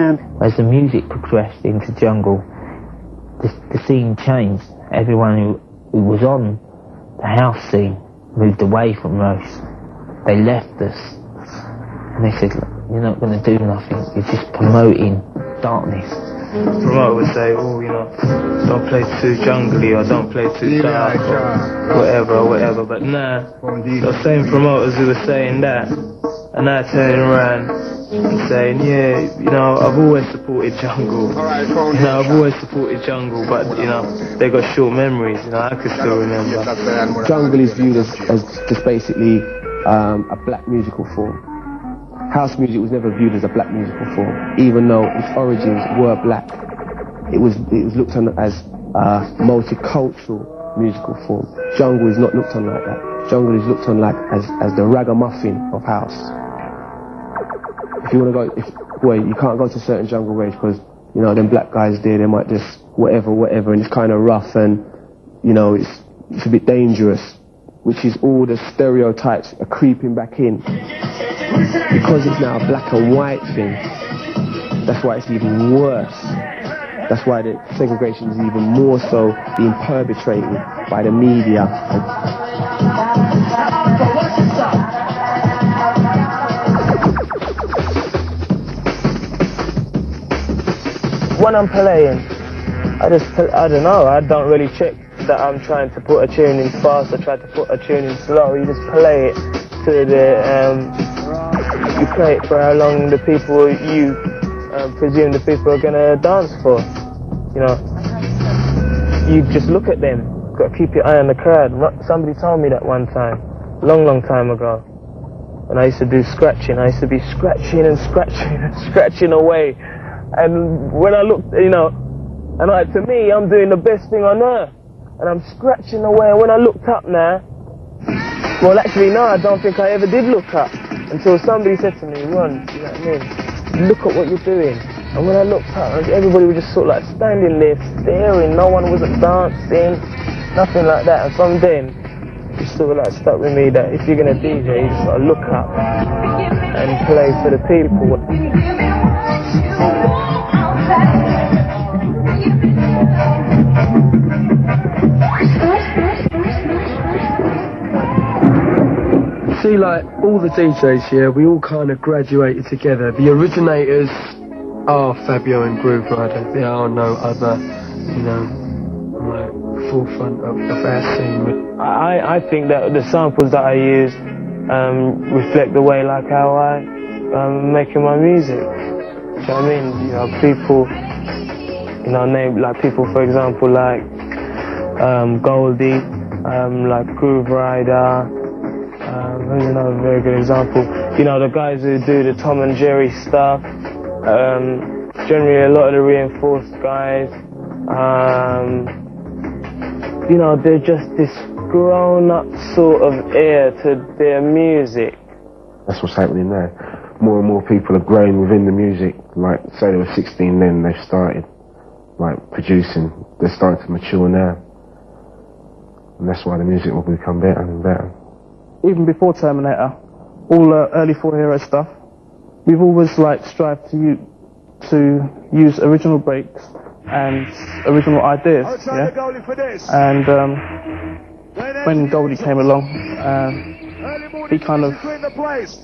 understand. As the music progressed into jungle, the scene changed. Everyone who was on the house scene moved away from us. They left us. And they said, look, you're not going to do nothing. You're just promoting darkness. The promoter would say, oh, you know, don't play too jungly or don't play too dark or whatever. But nah, those same promoters who were saying that are now turning around and saying, yeah, you know, I've always supported jungle. You know, I've always supported jungle, but, you know, they got short memories, you know, I could still remember. Jungle is viewed as just basically a black musical form. House music was never viewed as a black musical form, even though its origins were black. It was looked on as a multicultural musical form. Jungle is not looked on like that. Jungle is looked on like as the ragamuffin of house. If you want to go, you can't go to certain jungle raves because, you know, them black guys there, they might just whatever, and it's kind of rough and, you know, it's a bit dangerous, which is all the stereotypes are creeping back in. Because it's now a black and white thing, that's why it's even worse. That's why the segregation is even more so being perpetrated by the media. When I'm playing, I don't know, I don't really check that I'm trying to put a tune in fast or try to put a tune in slow. You just play it to the, you play it for how long the people you presume the people are gonna dance for. You know, you just look at them. Got to keep your eye on the crowd. Somebody told me that one time, long time ago. And I used to do scratching. I used to be scratching and scratching and scratching away. And when I looked, you know, and to me, I'm doing the best thing on earth. And I'm scratching away. And when I looked up now, well, actually, no, I don't think I ever did look up. Until somebody said to me, Ron, you know what I mean? Look at what you're doing. And when I looked up, everybody was just sort of like standing there, staring. No one was dancing, nothing like that. And from then, it sort of like stuck with me that if you're going to DJ, you just got to look up and play for the people. See, like, all the DJs here, we all kind of graduated together. The originators are Fabio and Groove Rider. There are no other, you know, like, forefront of our scene. I think that the samples that I use reflect the way, like, how I'm making my music. Do you know what I mean? You know, people, you know, name, like, people, for example, like, Goldie, like Groove Rider. Who's another very good example? You know, the guys who do the Tom and Jerry stuff, generally a lot of the Reinforced guys, you know, they're just this grown-up sort of air to their music. That's what's happening now. More and more people are growing within the music. Like, say they were 16 then, they've started, like, producing. They're starting to mature now. And that's why the music will become better and better. Even before Terminator, all the early 4-hero stuff, we've always like strived to use original breaks and original ideas. Yeah? And when Goldie came along, he kind of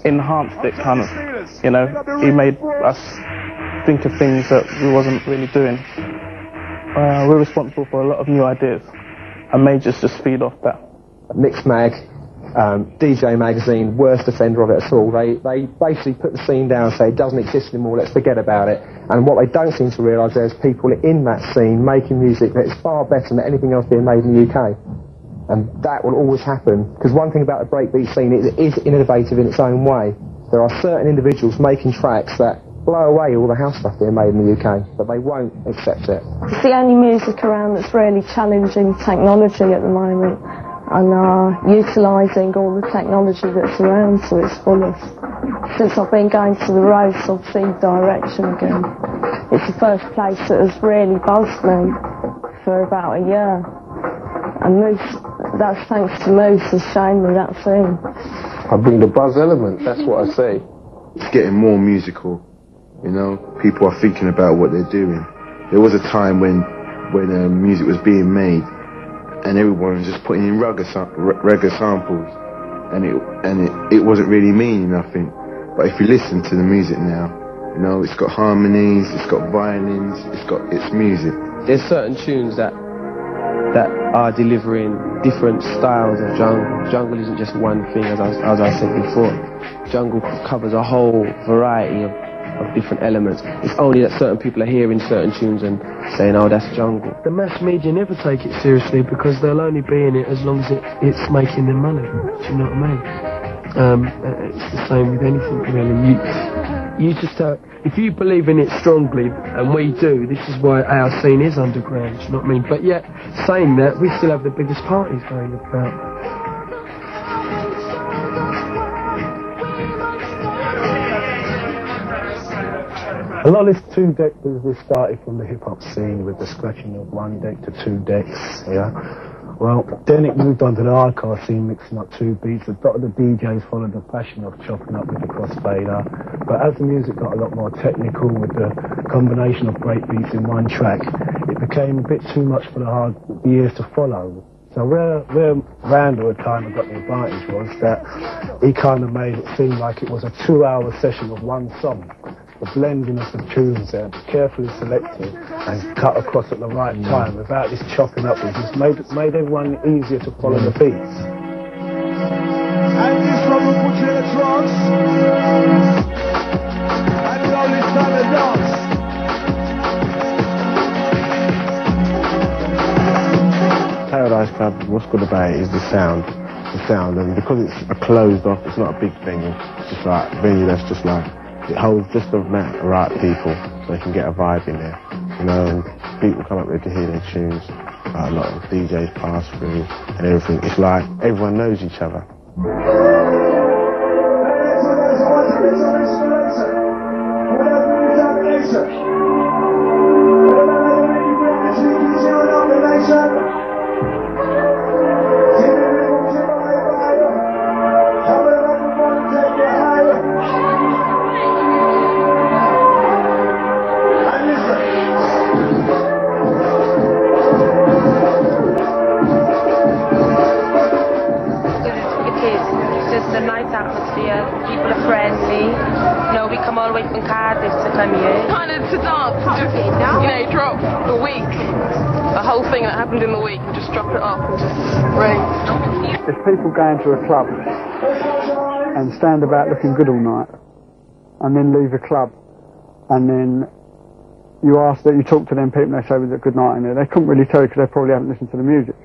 enhanced it, kind of. You know, he made us think of things that we wasn't really doing. We're responsible for a lot of new ideas, and Majors just feed off that. Mix Mag, DJ Magazine, worst offender of it at all. They basically put the scene down and say it doesn't exist anymore, let's forget about it. And what they don't seem to realise, there's people in that scene making music that's far better than anything else being made in the UK. And that will always happen, because one thing about the breakbeat scene, it is innovative in its own way. There are certain individuals making tracks that blow away all the house stuff being made in the UK, but they won't accept it. It's the only music around that's really challenging technology at the moment, and utilising all the technology that's around to its fullest. Since I've been going to the raves, I've seen Direction again. It's the first place that has really buzzed me for about a year. And Moose, that's thanks to Moose, has shown me that thing. I bring the buzz element, that's what I say. It's getting more musical You know, people are thinking about what they're doing. There was a time when music was being made, and everyone was just putting in reggae samples, and it wasn't really meaning nothing. But if you listen to the music now, you know, it's got harmonies, it's got violins, it's music. There's certain tunes that are delivering different styles of jungle. Jungle isn't just one thing, as I said before. Jungle covers a whole variety of different elements. It's only that certain people are hearing certain tunes and saying, oh, that's jungle. The mass media never take it seriously because they'll only be in it as long as it's making them money. Do you know what I mean? It's the same with anything really. You just if you believe in it strongly, and we do, this is why our scene is underground, do you know what I mean? But yet, saying that, we still have the biggest parties going about. A lot of this two-deck business started from the hip-hop scene with the scratching of one deck to two decks, yeah? Well, then it moved on to the hardcore scene, mixing up two beats. A lot of the DJs followed the fashion of chopping up with the crossfader. But as the music got a lot more technical with the combination of break beats in one track, it became a bit too much for the ears to follow. So where Randall had kind of got the advantage was that he kind of made it seem like it was a 2-hour session of one song. The blending of the tunes there, carefully selected and cut across at the right time without this chopping up. It just made everyone easier to follow the beats. And this one will put you in a trance. And roll this time and dance. Paradise Club, what's good about it is the sound, and because it's a closed off, it's not a big venue. It's just like a venue that's just like, it holds just the right people, so they can get a vibe in there, you know, and people come up there to hear their tunes. A lot of DJs pass through and everything. It's like everyone knows each other. Just a nice atmosphere, people are friendly, you know, we come all the way from Cardiff to come here. Kind of to dance, just, you know, drop the week, the whole thing that happened in the week, and just drop it off and just ring. If people go into a club and stand about looking good all night, and then leave a club, and then you talk to them people, they say, was it a good night in there? They couldn't really tell you because they probably haven't listened to the music.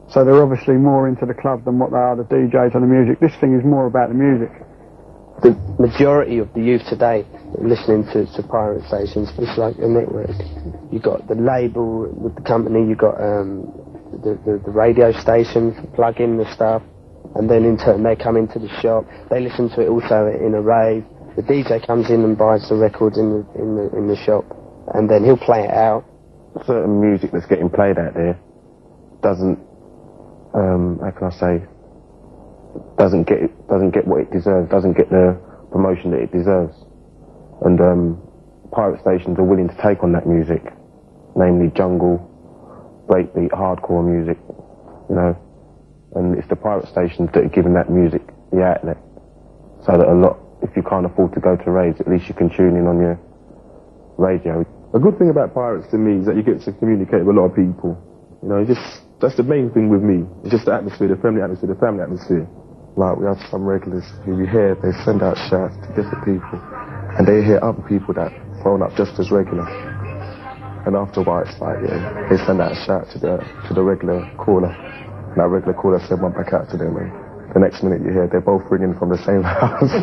So they're obviously more into the club than what they are the DJs and the music. This thing is more about the music. The majority of the youth today listening to pirate stations, it's like a network. You got the label with the company, you got the radio station for plug in the stuff, and then in turn they come into the shop. They listen to it also in a rave. The DJ comes in and buys the records in the shop, and then he'll play it out. Certain music that's getting played out there doesn't, how can I say, doesn't get what it deserves, doesn't get the promotion that it deserves. And pirate stations are willing to take on that music, namely jungle, breakbeat, hardcore music, you know. And it's the pirate stations that are giving that music the outlet, so that if you can't afford to go to raves, at least you can tune in on your radio. A good thing about pirates to me is that you get to communicate with a lot of people. You know, that's the main thing with me. It's just the atmosphere, the family atmosphere. Like, we have some regulars who we hear, they send out shouts to different people, and they hear other people that phone up just as regular. And after a while, it's like, yeah, they send out a shout to the regular caller. And that regular caller send one back out to them, and the next minute you hear they're both ringing from the same house.